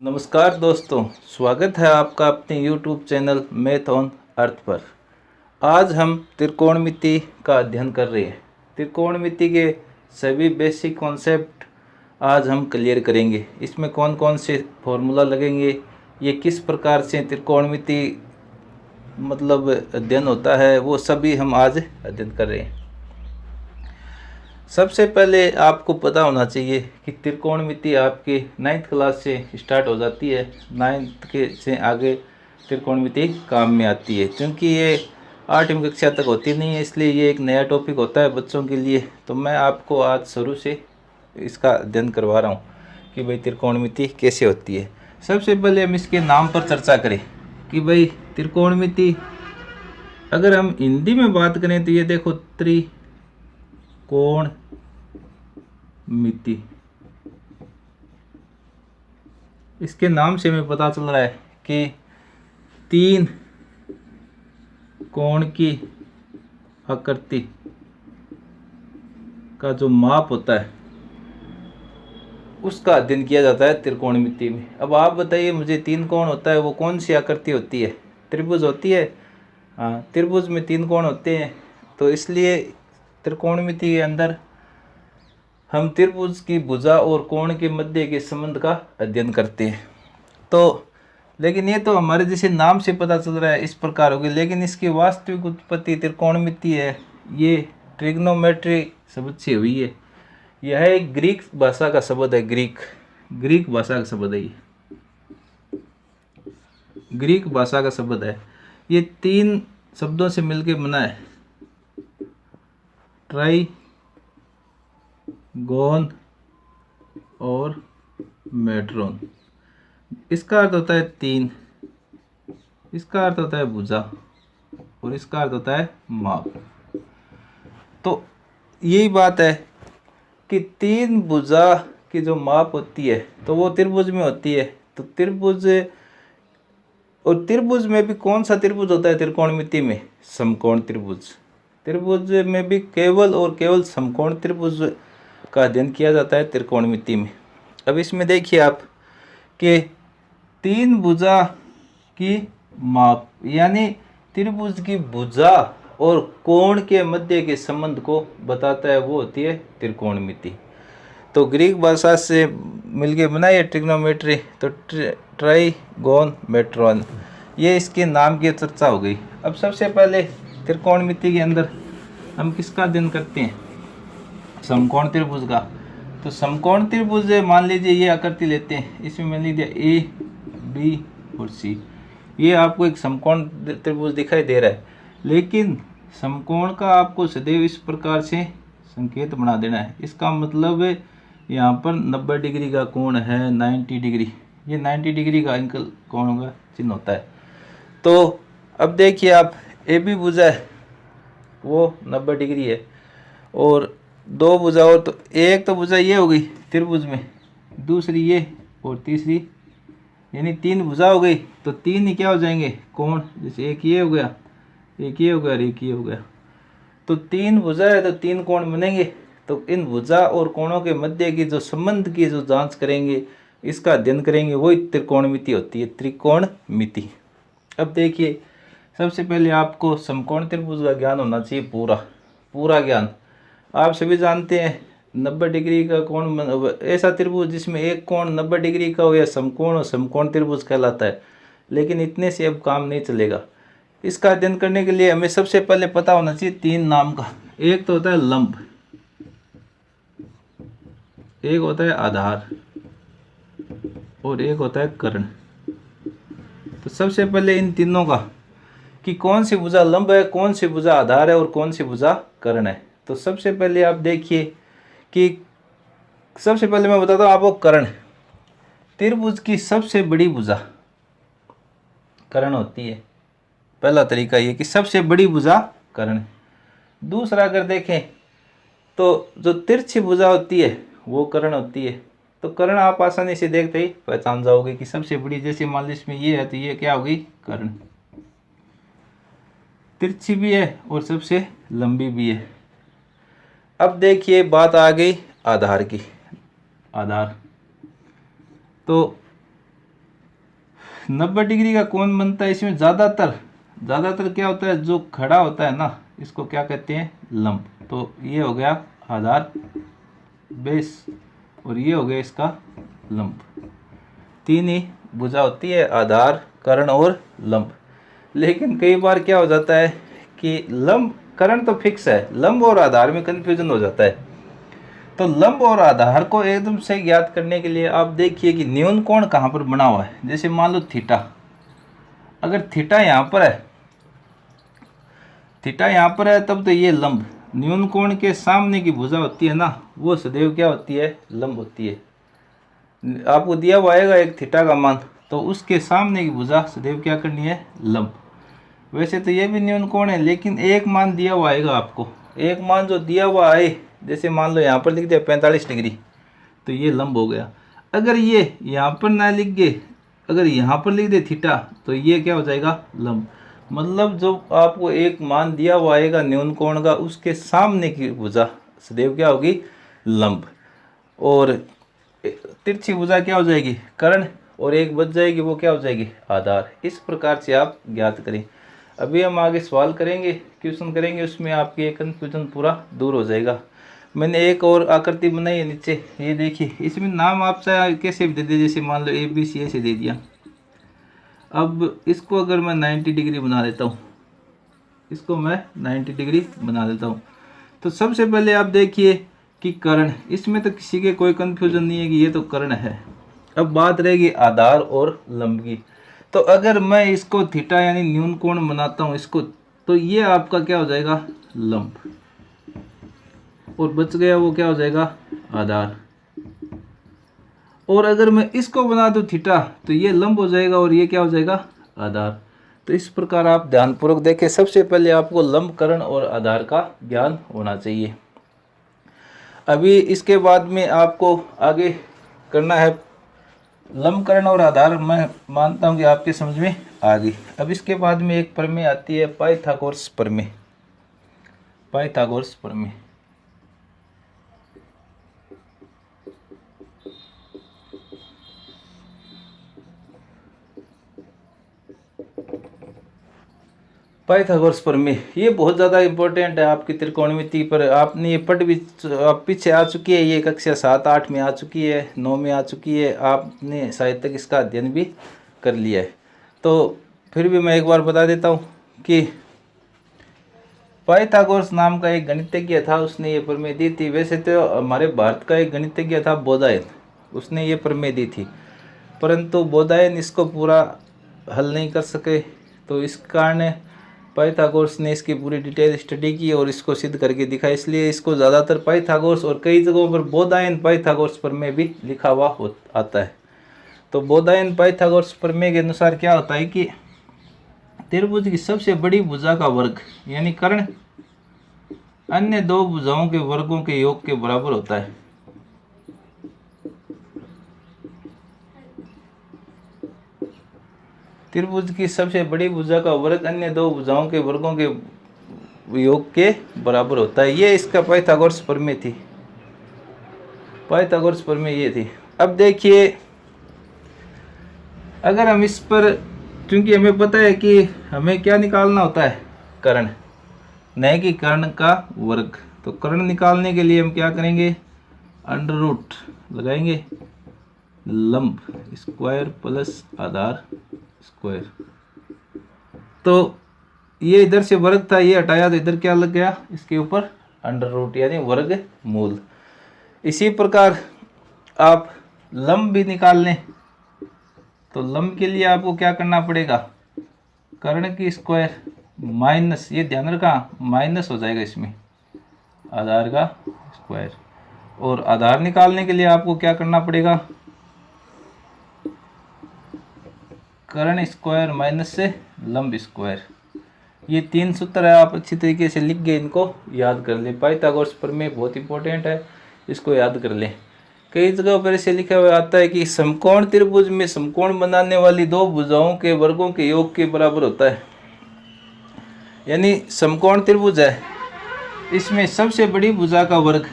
नमस्कार दोस्तों, स्वागत है आपका अपने YouTube channel math on earth पर। आज हम त्रिकोणमिति का अध्ययन कर रहे हैं। त्रिकोणमिति के सभी बेसिक कॉन्सेप्ट आज हम क्लियर करेंगे। इसमें कौन कौन से फॉर्मूला लगेंगे, ये किस प्रकार से त्रिकोणमिति मतलब अध्ययन होता है, वो सभी हम आज अध्ययन कर रहे हैं। सबसे पहले आपको पता होना चाहिए कि त्रिकोणमिति आपके 9th क्लास से स्टार्ट हो जाती है। 9th के से आगे त्रिकोणमिति काम में आती है, क्योंकि ये 8वीं कक्षा तक होती नहीं है, इसलिए ये एक नया टॉपिक होता है बच्चों के लिए। तो मैं आपको आज शुरू से इसका अध्ययन करवा रहा हूँ कि भाई त्रिकोणमिति कैसे होती है। सबसे पहले हम इसके नाम पर चर्चा करें कि भाई त्रिकोणमिति, अगर हम हिंदी में बात करें तो ये देखो त्रिकोण मिति, इसके नाम से हमें पता चल रहा है कि तीन कोण की आकृति का जो माप होता है उसका अध्ययन किया जाता है त्रिकोणमिति में। अब आप बताइए मुझे, तीन कोण होता है वो कौन सी आकृति होती है? त्रिभुज होती है। हाँ, त्रिभुज में तीन कोण होते हैं, तो इसलिए त्रिकोणमिति के अंदर हम त्रिभुज की भुजा और कोण के मध्य के संबंध का अध्ययन करते हैं। तो लेकिन ये तो हमारे जैसे नाम से पता चल रहा है इस प्रकार होगी, लेकिन इसकी वास्तविक उत्पत्ति त्रिकोणमिति है, ये ट्रिग्नोमेट्री शब्द से हुई है। यह एक ग्रीक भाषा का शब्द है। ग्रीक भाषा का शब्द है, ये ग्रीक भाषा का शब्द है। ये तीन शब्दों से मिलकर बना है, ट्राइगोन और मेट्रोन। इसका अर्थ होता है तीन, इसका अर्थ होता है भुजा और इसका अर्थ होता है माप। तो यही बात है कि तीन भुजा की जो माप होती है तो वो त्रिभुज में होती है। तो त्रिभुज, और त्रिभुज में भी कौन सा त्रिभुज होता है त्रिकोणमिति में? समकोण त्रिभुज। त्रिभुज में भी केवल और केवल समकोण त्रिभुज का अध्ययन किया जाता है त्रिकोणमिति में। अब इसमें देखिए आप कि तीन भुजा की माप, यानी त्रिभुज की भुजा और कोण के मध्य के संबंध को बताता है, वो होती है त्रिकोणमिति। तो ग्रीक भाषा से मिलके बना है ट्रिग्नोमेट्री, तो ट्राइगोन मेट्रोन, ये इसके नाम की चर्चा हो गई। अब सबसे पहले त्रिकोणमिति के अंदर हम किसका अध्ययन करते हैं? समकोण त्रिभुज का। तो समकोण त्रिभुज, मान लीजिए ये आकृति लेते हैं, इसमें मान लीजिए ए बी और सी, ये आपको एक समकोण त्रिभुज दिखाई दे रहा है। लेकिन समकोण का आपको सदैव इस प्रकार से संकेत बना देना है। इसका मतलब यहाँ पर 90 डिग्री का कोण है, 90 डिग्री, ये 90 डिग्री का एंगल कोण का चिन्ह होता है। तो अब देखिए आप, ए बी भुजा है वो 90 डिग्री है, और दो भुजा, और तो एक तो भुजा ये हो गई त्रिभुज में, दूसरी ये, और तीसरी, यानी तीन भुजा हो गई। तो तीन ही क्या हो जाएंगे? कोण। जैसे एक ये हो गया, एक ये हो गया और एक ये हो गया, तो तीन भुजा है तो तीन कोण बनेंगे। तो इन भुजा और कोणों के मध्य की जो संबंध की जो जांच करेंगे, इसका अध्ययन करेंगे, वही त्रिकोणमिति होती है, त्रिकोणमिति। अब देखिए, सबसे पहले आपको समकोण त्रिभुज का ज्ञान होना चाहिए, पूरा ज्ञान। आप सभी जानते हैं 90 डिग्री का कोण, ऐसा त्रिभुज जिसमें एक कोण 90 डिग्री का हो या समकोण, और समकोण त्रिभुज कहलाता है। लेकिन इतने से अब काम नहीं चलेगा। इसका अध्ययन करने के लिए हमें सबसे पहले पता होना चाहिए तीन नाम का। एक तो होता है लंब, एक होता है आधार, और एक होता है कर्ण। तो सबसे पहले इन तीनों का, कि कौन सी भुजा लंब है, कौन सी भुजा आधार है और कौन सी भुजा कर्ण है। तो सबसे पहले आप देखिए कि सबसे पहले मैं बताता हूँ आपको कर्ण। त्रिभुज की सबसे बड़ी भुजा कर्ण होती है। पहला तरीका ये कि सबसे बड़ी भुजा कर्ण। दूसरा अगर देखें तो जो तिरछी भुजा होती है वो कर्ण होती है। तो कर्ण आप आसानी से देखते ही पहचान जाओगे कि सबसे बड़ी, जैसे मान लीजिए इसमें ये है तो ये क्या होगी? कर्ण। तिरछी भी है और सबसे लंबी भी है। अब देखिए बात आ गई आधार की। आधार, तो 90 डिग्री का कोण बनता है। इसमें ज़्यादातर क्या होता है, जो खड़ा होता है ना, इसको क्या कहते हैं, लंब। तो ये हो गया आधार बेस और ये हो गया इसका लंब। तीन ही भुजा होती है, आधार, कर्ण और लंब। लेकिन कई बार क्या हो जाता है कि लंब, कर्ण तो फिक्स है, लंब और आधार में कंफ्यूजन हो जाता है। तो लंब और आधार को एकदम से ज्ञात करने के लिए आप देखिए कि न्यून कोण कहाँ पर बना हुआ है। जैसे मान लो थीटा, अगर थीटा यहाँ पर है, थीटा यहाँ पर है, तब तो ये लंब, न्यून कोण के सामने की भुजा होती है ना, वो सदैव क्या होती है, लंब होती है। आपको दिया हुआ आएगा एक थीटा का मान, तो उसके सामने की भुजा सदैव क्या करनी है, लंब। वैसे तो ये भी न्यून कोण है, लेकिन एक मान दिया हुआ आएगा आपको, एक मान जो दिया हुआ आए, जैसे मान लो यहाँ पर लिख दिया 45 डिग्री, तो ये लंब हो गया। अगर ये यहाँ पर ना लिख गए, अगर यहाँ पर लिख दे थीटा, तो ये क्या हो जाएगा, लंब। मतलब जो आपको एक मान दिया हुआ आएगा न्यून कोण का, उसके सामने की भुजा सदैव क्या होगी, लंब। और तिरछी भुजा क्या हो जाएगी, कर्ण, और एक बच जाएगी, वो क्या हो जाएगी, आधार। इस प्रकार से आप ज्ञात करें। अभी हम आगे सवाल करेंगे, क्वेश्चन करेंगे, उसमें आपकी एक कन्फ्यूजन पूरा दूर हो जाएगा। मैंने एक और आकृति बनाई है नीचे, ये देखिए, इसमें नाम आप चाहे कैसे भी दे दे, जैसे मान लो ABC ऐसे दे दिया। अब इसको अगर मैं 90 डिग्री बना देता हूँ, इसको मैं 90 डिग्री बना देता हूँ, तो सबसे पहले आप देखिए कि कर्ण, इसमें तो किसी के कोई कन्फ्यूजन नहीं है कि ये तो कर्ण है। अब बात रहेगी आधार और लंब की। तो अगर मैं इसको थीटा यानी न्यून कोण बनाता हूँ इसको, तो ये आपका क्या हो जाएगा, लंब, और बच गया वो क्या हो जाएगा, आधार। और अगर मैं इसको बना दूं थीटा, तो ये लंब हो जाएगा और ये क्या हो जाएगा, आधार। तो इस प्रकार आप ध्यानपूर्वक देखें। सबसे पहले आपको लंब, कर्ण और आधार का ज्ञान होना चाहिए। अभी इसके बाद में आपको आगे करना है लंब, कर्ण और आधार। मैं मानता हूं कि आपके समझ में आ गई। अब इसके बाद में एक प्रमेय आती है, पाइथागोरस प्रमेय। पाइथागोरस प्रमेय पाइथागोरस प्रमेय ये बहुत ज़्यादा इम्पोर्टेंट है आपकी त्रिकोणमिति पर। आपने ये पढ़ भी, आप पीछे आ चुकी है, ये कक्षा 7-8 में आ चुकी है, 9 में आ चुकी है, आपने शायद तक इसका अध्ययन भी कर लिया है। तो फिर भी मैं एक बार बता देता हूँ कि पाइथागोरस नाम का एक गणितज्ञ था, उसने ये प्रमेय दी थी। वैसे तो हमारे भारत का एक गणितज्ञ था बोधायन, उसने ये प्रमेय दी थी, परंतु बोधायन इसको पूरा हल नहीं कर सके। तो इस कारण पाइथागोरस ने इसकी पूरी डिटेल स्टडी की और इसको सिद्ध करके दिखाया। इसलिए इसको ज़्यादातर पाइथागोरस और कई जगहों पर बोधायन पाइथागोरस प्रमेय भी लिखा हुआ आता है। तो बोधायन पाइथागोरस प्रमेय के अनुसार क्या होता है कि त्रिभुज की सबसे बड़ी भुजा का वर्ग यानी कर्ण अन्य दो भुजाओं के वर्गों के योग के बराबर होता है। त्रिभुज की सबसे बड़ी भुजा का वर्ग अन्य दो भुजाओं के वर्गों के योग के बराबर होता है। ये इसका पाइथागोरस प्रमेय थी, पाइथागोरस प्रमेय ये थी। अब देखिए, अगर हम इस पर, क्योंकि हमें पता है कि हमें क्या निकालना होता है, कर्ण, नहीं कि कर्ण का वर्ग। तो कर्ण निकालने के लिए हम क्या करेंगे, अंडर रूट लगाएंगे, लंब स्क्वायर प्लस आधार स्क्वायर। तो ये इधर से वर्ग था, ये हटाया तो इधर क्या लग गया, इसके ऊपर अंडर रूट यानी वर्ग मूल। इसी प्रकार आप लंब भी निकाल लें, तो लंब के लिए आपको क्या करना पड़ेगा, कर्ण की स्क्वायर माइनस, ये ध्यान रखा माइनस हो जाएगा इसमें, आधार का स्क्वायर। और आधार निकालने के लिए आपको क्या करना पड़ेगा, कर्ण स्क्वायर माइनस से लंब स्क्वायर। ये 3 सूत्र है, आप अच्छी तरीके से लिख गए, इनको याद कर लें। पाइथागोरस प्रमेय बहुत इंपॉर्टेंट है, इसको याद कर लें। कई जगहों पर ऐसे लिखा हुआ आता है कि समकोण त्रिभुज में समकोण बनाने वाली दो भुजाओं के वर्गों के योग के बराबर होता है। यानी समकोण त्रिभुज है, इसमें सबसे बड़ी भुजा का वर्ग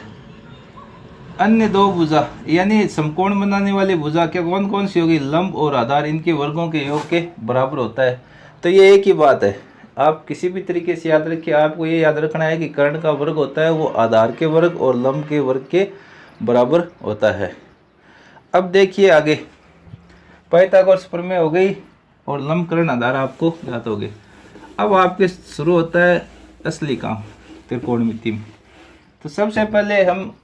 अन्य दो भुजा यानी समकोण बनाने वाली भुजा क्या कौन कौन सी होगी, लंब और आधार, इनके वर्गों के योग के बराबर होता है। तो ये एक ही बात है, आप किसी भी तरीके से याद रखिए, आपको ये याद रखना है कि कर्ण का वर्ग होता है वो आधार के वर्ग और लंब के वर्ग के बराबर होता है। अब देखिए आगे, पाइथागोरस प्रमेय हो गई और लंब कर्ण आधार आपको याद हो गए। अब आपके शुरू होता है असली काम त्रिकोणमिति में। तो सबसे पहले हम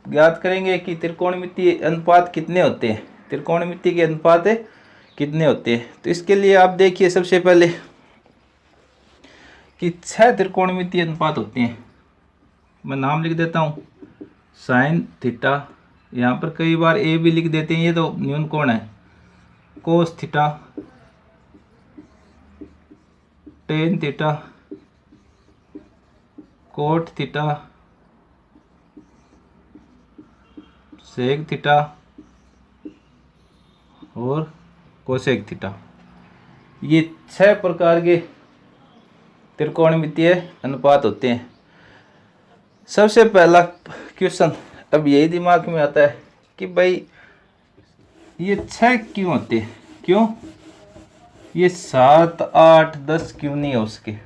ज्ञात करेंगे कि त्रिकोणमिति अनुपात कितने होते हैं, त्रिकोणमिति के अनुपात कितने होते हैं। तो इसके लिए आप देखिए सबसे पहले कि 6 त्रिकोणमिति अनुपात होते हैं। मैं नाम लिख देता हूँ, साइन थीटा, यहाँ पर कई बार ए भी लिख देते हैं, ये तो न्यून कोण है, cos theta, tan theta, cot theta, sec theta और कोसेक थीटा। ये 6 प्रकार के त्रिकोणमितीय अनुपात होते हैं। सबसे पहला क्वेश्चन अब यही दिमाग में आता है कि भाई ये 6 क्यों होते हैं, क्यों ये 7 8 10 क्यों नहीं है, उसके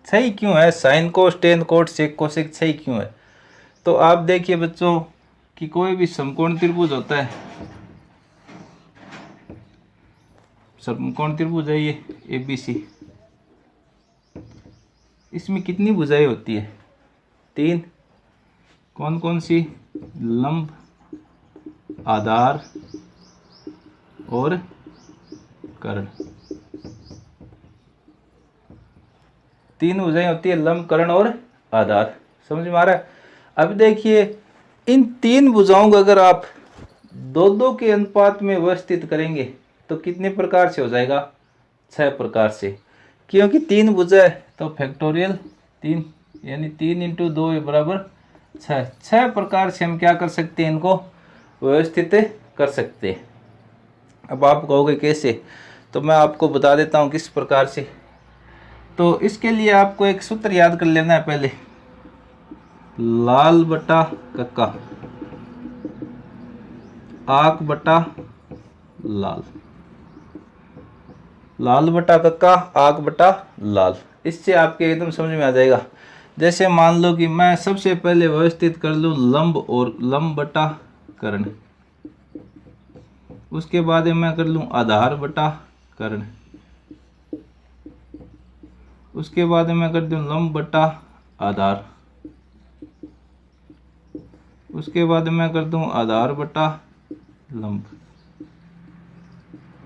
सही क्यों है, sine cos tan cot sec cosec सही क्यों है। तो आप देखिए बच्चों कि कोई भी समकोण त्रिभुज होता है, समकोण त्रिभुज है ये ABC, इसमें कितनी भुजाएं होती है, 3। कौन कौन सी, लंब, आधार और कर्ण। 3 भुजाएं होती है, लंब कर्ण और आधार। समझ में आ रहा है। अब देखिए इन 3 भुजाओं को अगर आप 2-2 के अनुपात में व्यवस्थित करेंगे तो कितने प्रकार से हो जाएगा, 6 प्रकार से, क्योंकि 3 भुजा है तो फैक्टोरियल 3 यानी 3 × 2 बराबर 6। 6 प्रकार से हम क्या कर सकते हैं, इनको व्यवस्थित कर सकते हैं। अब आप कहोगे कैसे, तो मैं आपको बता देता हूँ किस प्रकार से। तो इसके लिए आपको एक सूत्र याद कर लेना है पहले, लाल बटा कक्का, आक बटा लाल, लाल बटा कक्का आक बटा लाल। इससे आपके एकदम समझ में आ जाएगा। जैसे मान लो कि मैं सबसे पहले व्यवस्थित कर लूँ लंब और लंब बटा कर्ण, उसके बाद मैं कर लूँ आधार बटा कर्ण, उसके बाद मैं कर दूँ लंब बटा आधार, उसके बाद मैं कर दूँ आधार बटा लंब,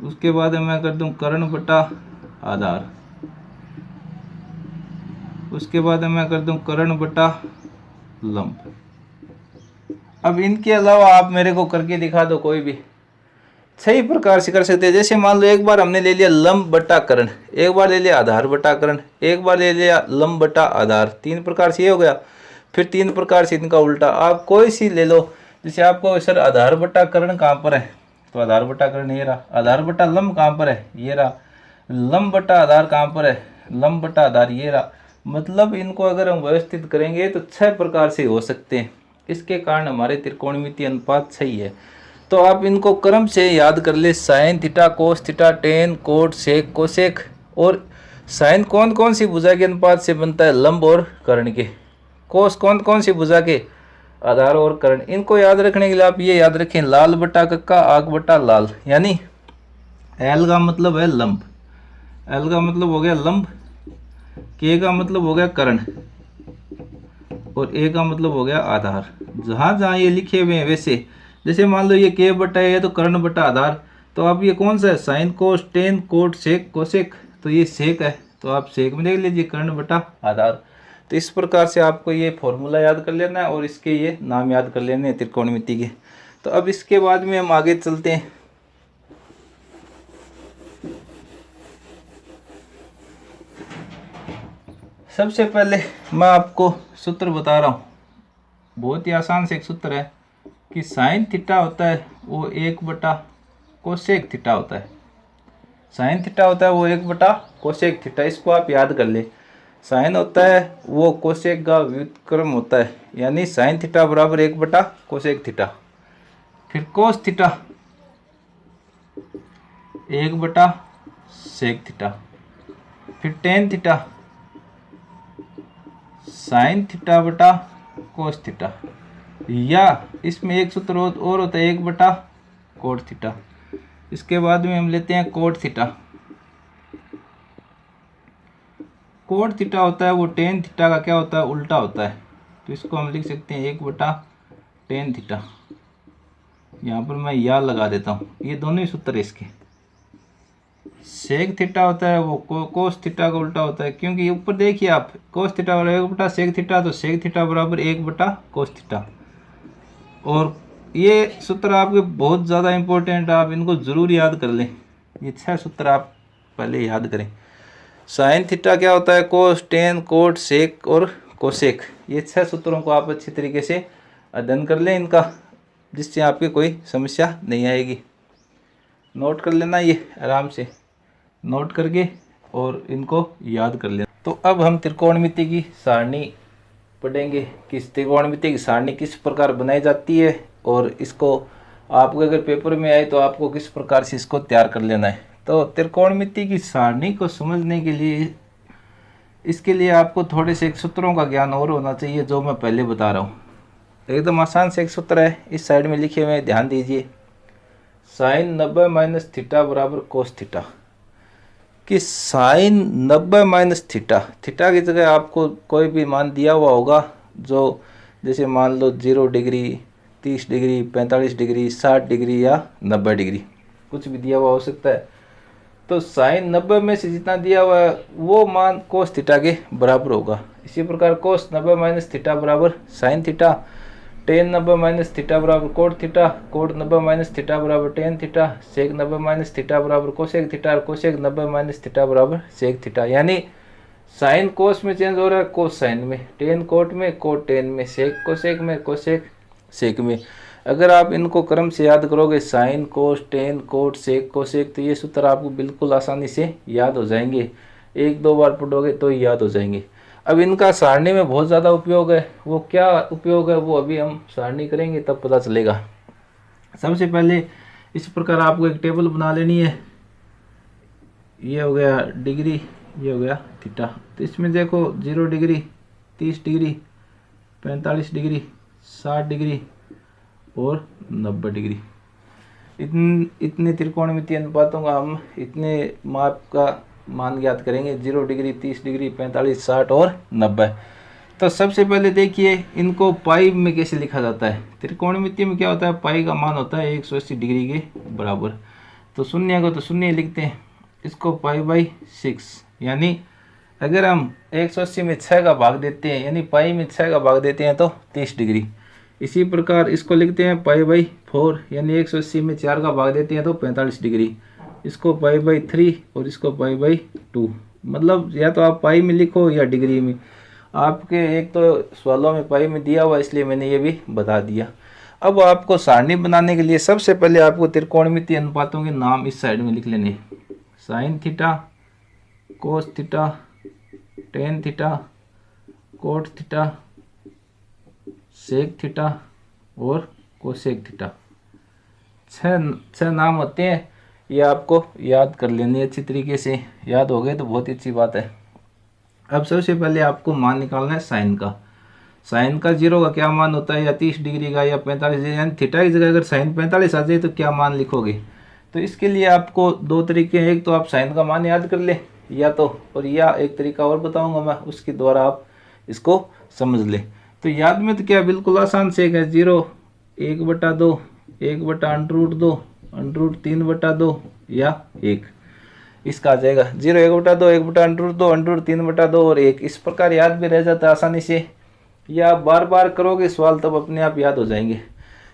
उसके बाद मैं कर दूँ कर्ण बटा आधार, उसके बाद मैं कर दूँ कर्ण बटा लंब। अब इनके अलावा आप मेरे को करके दिखा दो कोई भी, सही प्रकार से कर सकते हैं। जैसे मान लो एक बार हमने ले लिया लंब बटा कर्ण, एक बार ले लिया आधार बटा कर्ण, एक बार ले लिया लंब बटा आधार, 3 प्रकार से ये हो गया। फिर 3 प्रकार से इनका उल्टा आप कोई सी ले लो। जैसे आपको सर आधार बटा कर्ण कहाँ पर है, तो आधार बटा कर्ण ये रहा, आधार बटा लंब कहाँ पर है, ये रहा, लंब बटा आधार कहाँ पर है, लंब बटा आधार ये रहा। मतलब इनको अगर हम व्यवस्थित करेंगे तो 6 प्रकार से हो सकते हैं। इसके कारण हमारे त्रिकोणमिति अनुपात सही है। तो आप इनको क्रम से याद कर ले, sine theta cos theta tan cot sec cosec. और साइन कौन कौन सी भुजा के अनुपात से बनता है, लंब और कर्ण के। कोस कौन कौन सी भुजा के, आधार और कर्ण। इनको याद रखने के लिए आप ये याद रखें, लाल बटा कक्का आग बटा लाल, यानी एल का मतलब है लंब, एल का मतलब हो गया लंब, के का मतलब हो गया कर्ण और ए का मतलब हो गया आधार। जहाँ जहाँ ये लिखे हुए हैं वैसे, जैसे मान लो ये के बटा है तो कर्ण बटा आधार, तो आप ये कौन सा है, sine cos tan cot sec cosec, तो ये सेक है तो आप सेक में देख लीजिए, कर्ण बटा आधार। तो इस प्रकार से आपको ये फॉर्मूला याद कर लेना है और इसके ये नाम याद कर लेने हैं त्रिकोणमिति के। तो अब इसके बाद में हम आगे चलते हैं। सबसे पहले मैं आपको सूत्र बता रहा हूँ, बहुत ही आसान से एक सूत्र है कि साइन थीटा होता है वो 1 बटा कोसेक थीटा होता है। साइन थीटा होता है वो 1 बटा कोसेक थीटा, इसको आप याद कर ले। साइन होता है वो कोसेक का व्युत्क्रम होता है, यानी साइन थीटा बराबर 1 बटा कोसेक थीटा। फिर कोस थीटा 1 बटा सेक थीटा। फिर टेन थीटा साइन थीटा बटा कोस थीटा, या इसमें एक सूत्र और होता है 1 बटा कोट थीटा। इसके बाद में हम लेते हैं कोट थीटा। कोट थीटा होता है वो टेन थीटा का क्या होता है, उल्टा होता है। तो इसको हम लिख सकते हैं 1 बटा टेन थीटा। यहाँ पर मैं या लगा देता हूँ, ये दोनों ही सूत्र है इसके। सेक थीटा होता है वो कोस थीटा का उल्टा होता है, क्योंकि ऊपर देखिए आप कोस थीटा बराबर 1 बटा सेक थीटा, तो सेक थीटा बराबर 1 बटा कोस थीटा। और ये सूत्र आपके बहुत ज़्यादा इम्पोर्टेंट, आप इनको ज़रूर याद कर लें। ये 6 सूत्र आप पहले याद करें। साइन थीटा क्या होता है, कोस, टेन, कोट, सेक और कोसेक। ये 6 सूत्रों को आप अच्छी तरीके से अध्ययन कर लें इनका, जिससे आपकी कोई समस्या नहीं आएगी। नोट कर लेना, ये आराम से नोट करके और इनको याद कर लेना। तो अब हम त्रिकोणमिति की सारणी पढ़ेंगे कि त्रिकोणमिति की सारणी किस प्रकार बनाई जाती है, और इसको आपको अगर पेपर में आए तो आपको किस प्रकार से इसको तैयार कर लेना है। तो त्रिकोणमिति की सारणी को समझने के लिए इसके लिए आपको थोड़े से एक सूत्रों का ज्ञान और होना चाहिए, जो मैं पहले बता रहा हूँ। एकदम आसान से एक सूत्र है, इस साइड में लिखे हुए, ध्यान दीजिए। साइन 90 माइनस थीटा बराबर कोस थीटा। कि साइन 90 माइनस थीटा, थीटा की जगह आपको कोई भी मान दिया हुआ होगा, जो जैसे मान लो 0 डिग्री, 30 डिग्री, 45 डिग्री, 60 डिग्री या 90 डिग्री, कुछ भी दिया हुआ हो सकता है। तो साइन 90 में से जितना दिया हुआ है वो मान कोस थीटा के बराबर होगा। इसी प्रकार कोस 90 माइनस थीटा बराबर sine theta, tan 90 minus theta बराबर cot theta, cot 90 minus theta बराबर tan theta, sec 90 minus theta बराबर कोसेक थीटा, और कोसेक 90 माइनस थीटा बराबर सेक थीटा। यानी साइन कोस में चेंज हो रहा है, कोस साइन में, टेन कोट में, कोट टेन में, सेक कोसेक में, कोसेक सेक में। अगर आप इनको क्रम से याद करोगे, sine cos tan cot sec cosec, तो ये सूत्र आपको बिल्कुल आसानी से याद हो जाएंगे। 1-2 बार पढ़ोगे तो याद हो जाएंगे। अब इनका सारणी में बहुत ज़्यादा उपयोग है, वो क्या उपयोग है वो अभी हम सारणी करेंगे तब पता चलेगा। सबसे पहले इस प्रकार आपको एक टेबल बना लेनी है। ये हो गया डिग्री, ये हो गया थीटा। तो इसमें देखो 0 डिग्री, 30 डिग्री, 45 डिग्री, 60 डिग्री और 90 डिग्री। इतने त्रिकोणमितीय अनुपातों का हम इतने माप का मान ज्ञात करेंगे, 0 डिग्री, 30 डिग्री, 45, 60 और 90। तो सबसे पहले देखिए इनको पाई में कैसे लिखा जाता है। त्रिकोणमिति में क्या होता है, पाई का मान होता है 180 डिग्री के बराबर। तो शून्य को तो शून्य लिखते हैं, इसको पाई बाई 6। यानी अगर हम 180 में 6 का भाग देते हैं, यानी पाई में 6 का भाग देते हैं तो 30 डिग्री। इसी प्रकार इसको लिखते हैं पाई बाई 4, यानी 180 में 4 का भाग देते हैं तो 45 डिग्री। इसको पाई बाई 3 और इसको पाई बाई 2। मतलब या तो आप पाई में लिखो या डिग्री में। आपके एक तो सवालों में पाई में दिया हुआ, इसलिए मैंने ये भी बता दिया। अब आपको सारणी बनाने के लिए सबसे पहले आपको त्रिकोणमिति अनुपातों के नाम इस साइड में लिख लेने। Sine theta, cos theta, tan theta, cot theta, sec theta और कोसेक थीटा। छह नाम होते हैं, ये आपको याद कर लेनी अच्छी तरीके से। याद हो गए तो बहुत ही अच्छी बात है। अब सबसे पहले आपको मान निकालना है साइन का। साइन का 0 का क्या मान होता है, या 30 डिग्री का या 45 डिग्री, यानी थीटा की जगह अगर साइन 45 आ जाए तो क्या मान लिखोगे। तो इसके लिए आपको 2 तरीके हैं, एक तो आप साइन का मान याद कर ले, या तो और या एक तरीका और बताऊंगा मैं, उसके द्वारा आप इसको समझ ले। तो याद में तो क्या बिल्कुल आसान से है, 0 1/2, 1/√2, √3/2 या 1, इसका आ जाएगा 0 1/2, 1/√2, √3/2 और 1। इस प्रकार याद भी रह जाता है आसानी से, या बार बार करोगे सवाल तब अपने आप याद हो जाएंगे।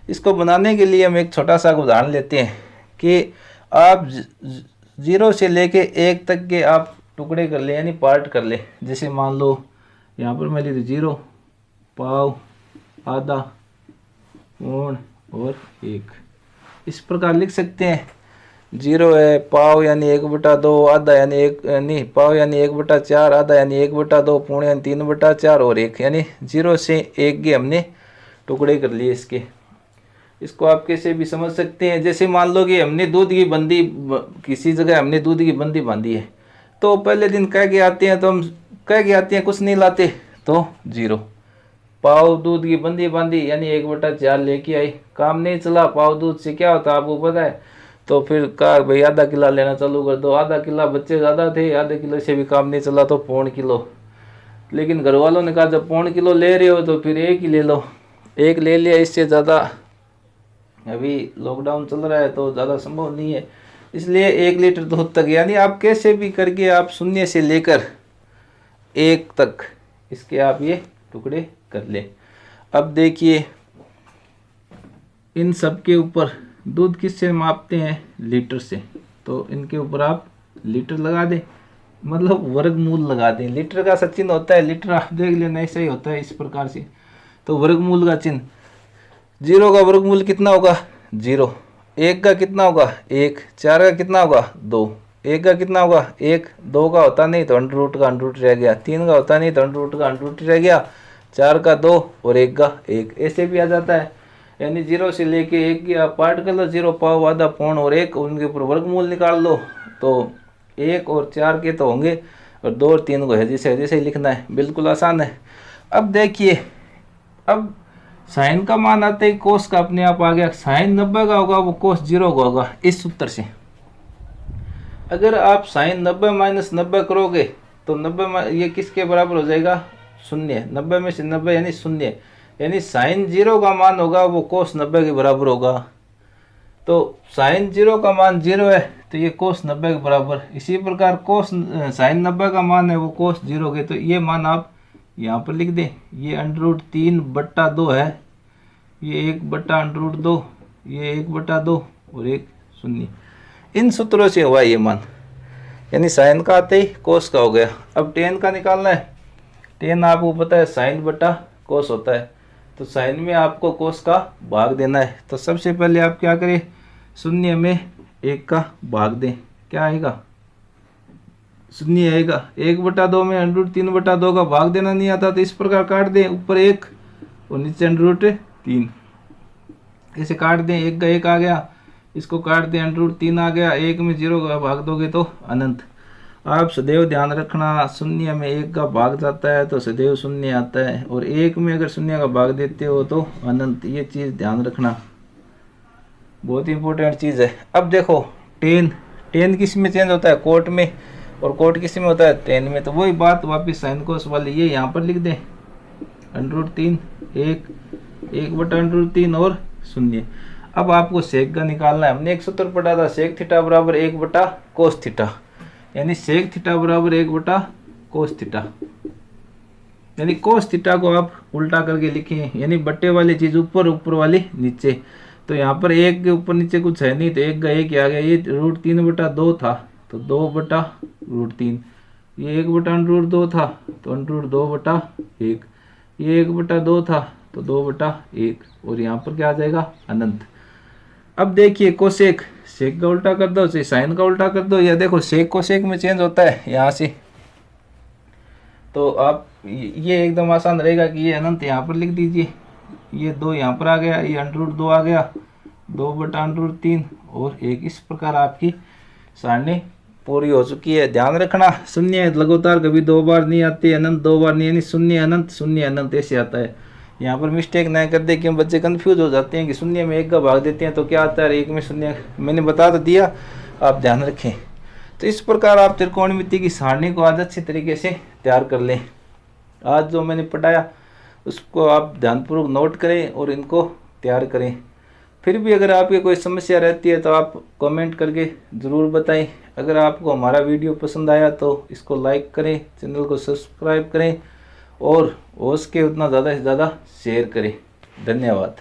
इसको बनाने के लिए हम एक छोटा सा उदाहरण लेते हैं कि आप 0 से लेके 1 तक के आप टुकड़े कर ले, यानी पार्ट कर ले। जैसे मान लो यहाँ पर मैं लिख 0, पाव, आधा, पौन और 1, इस प्रकार लिख सकते हैं। जीरो है, पाव यानी 1/2, आधा यानी 1 नहीं पाव यानी 1/4, आधा यानी 1/2, पौने यानी 3/4 और 1 यानी 0 से 1 के हमने टुकड़े कर लिए इसके। इसको आप कैसे भी समझ सकते हैं, जैसे मान लो कि हमने दूध की बंदी, किसी जगह हमने दूध की बंदी बांधी है, तो पहले दिन कह के आते हैं, तो हम कह के आते हैं कुछ नहीं लाते, तो 0। पाव दूध की बंदी बांधी यानी 1/4 लेके आई, काम नहीं चला, पाव दूध से क्या होता है आपको पता है, तो फिर कहा भाई आधा किलो लेना चालू कर दो, आधा किलो बच्चे ज़्यादा थे, आधे किलो से भी काम नहीं चला तो 1.25 किलो, लेकिन घर वालों ने कहा जब 1.25 किलो ले रहे हो तो फिर 1 ही ले लो, 1 ले लिया, इससे ज़्यादा अभी लॉकडाउन चल रहा है तो ज़्यादा संभव नहीं है, इसलिए 1 लीटर दूध तक, यानी आप कैसे भी करके आप 0 से लेकर 1 तक इसके आप ये टुकड़े कर ले। अब देखिए इन सब के ऊपर दूध किससे मापते हैं, लीटर से, तो इनके ऊपर आप लीटर लगा दें, मतलब वर्गमूल लगा दें। लीटर का चिन्ह होता है, लीटर आप देख लेना ऐसा ही होता है इस प्रकार से, तो वर्गमूल का चिन्ह, 0 का वर्गमूल कितना होगा 0, 1 का कितना होगा 1, 4 का कितना होगा 2, 1 का कितना होगा 1, 2 का होता नहीं तो अंडर रूट का अंडर रूट रह गया, 3 का होता नहीं तो अंडर रूट का अंडर रूट रह गया, 4 का 2 और 1 का 1, ऐसे भी आ जाता है। यानी 0 से लेके 1 की आप पार्ट कर लो, 0 पाव आधा पौन और 1, उनके ऊपर वर्गमूल निकाल लो, तो 1 और 4 के तो होंगे और 2 और 3 को है जैसे जैसे ही लिखना है, बिल्कुल आसान है। अब देखिए अब साइन का मान आते ही कोस का अपने आप आ गया, साइन 90 का होगा वो कोस 0 का होगा, इस सूत्र से। अगर आप साइन 90 माइनस 90 करोगे तो 90 ये किसके बराबर हो जाएगा 0, 90 में से 90 यानी 0, यानी साइन 0 का मान होगा वो कोस 90 के बराबर होगा, तो साइन 0 का मान 0 है तो ये कोस 90 के बराबर। इसी प्रकार कोस साइन 90 का मान है वो कोस 0 के, तो ये मान आप यहाँ पर लिख दें, ये √3/2 है, ये 1/√2, ये 1/2 और 1 0, इन सूत्रों से हुआ ये मान, यानी साइन का आते ही कोस का हो गया। अब टेन का निकालना है, टेन आपको पता है साइन बटा कोस होता है, तो साइन में आपको कोस का भाग देना है, तो सबसे पहले आप क्या करें 0 में 1 का भाग दें, क्या आएगा 0 आएगा, 1/2 में √3/2 का भाग देना नहीं आता तो इस प्रकार काट दें, ऊपर 1 और नीचे √3, ऐसे काट दें, 1 का 1 आ गया, इसको काट दें √3 आ गया, 1 में 0 का भाग दोगे तो अनंत। आप सदैव ध्यान रखना 0 में 1 का भाग जाता है तो सदैव 0 आता है, और 1 में अगर 0 का भाग देते हो तो अनंत, ये चीज़ ध्यान रखना, बहुत इंपॉर्टेंट चीज़ है। अब देखो टेन किस में चेंज होता है कोट में, और कोट किस में होता है टेन में, तो वही बात वापिस साइन कोस वाली ये यहाँ पर लिख दें √3 1/√3 और 0। अब आपको सेक का निकालना है, हमने एक सूत्र पढ़ा था सेक थीटा बराबर 1/cos थीटा, यानी सेक थीटा बराबर 1/cos थीटा, यानी कोस थीटा को आप उल्टा करके लिखें, यानी बट्टे वाली चीज़ ऊपर, ऊपर वाली नीचे, तो यहाँ पर 1 के ऊपर नीचे कुछ है नहीं तो 1 का 1 आ गया, ये √3/2 था तो 2/√3, ये 1/√2 था तो √2/1, ये 1/2 था तो 2/1, और यहाँ पर क्या आ जाएगा अनंत। अब देखिए कोसेक, सेक का उल्टा कर दो चाहे साइन का उल्टा कर दो, या देखो सेक कोसेक में चेंज होता है यहाँ से, तो आप ये एकदम आसान रहेगा कि ये अनंत यहाँ पर लिख दीजिए, ये 2 यहाँ पर आ गया, ये √2 आ गया, 2/√3 और 1, इस प्रकार आपकी सारणी पूरी हो चुकी है। ध्यान रखना 0 लगातार कभी 2 बार नहीं आती, अनंत 2 बार नहीं, यानी 0 अनंत 0 अनंत ऐसे आता है। यहाँ पर मिस्टेक ना कर दे, क्यों बच्चे कंफ्यूज हो जाते हैं कि 0 में 1 का भाग देते हैं तो क्या आता है, 1 में 0, मैंने बता तो दिया, आप ध्यान रखें। तो इस प्रकार आप त्रिकोणमिति की सारणी को आज अच्छे तरीके से तैयार कर लें। आज जो मैंने पढ़ाया उसको आप ध्यानपूर्वक नोट करें और इनको तैयार करें। फिर भी अगर आपकी कोई समस्या रहती है तो आप कमेंट करके ज़रूर बताएं। अगर आपको हमारा वीडियो पसंद आया तो इसको लाइक करें, चैनल को सब्सक्राइब करें और हो सके उतना ज़्यादा से ज़्यादा शेयर करें। धन्यवाद।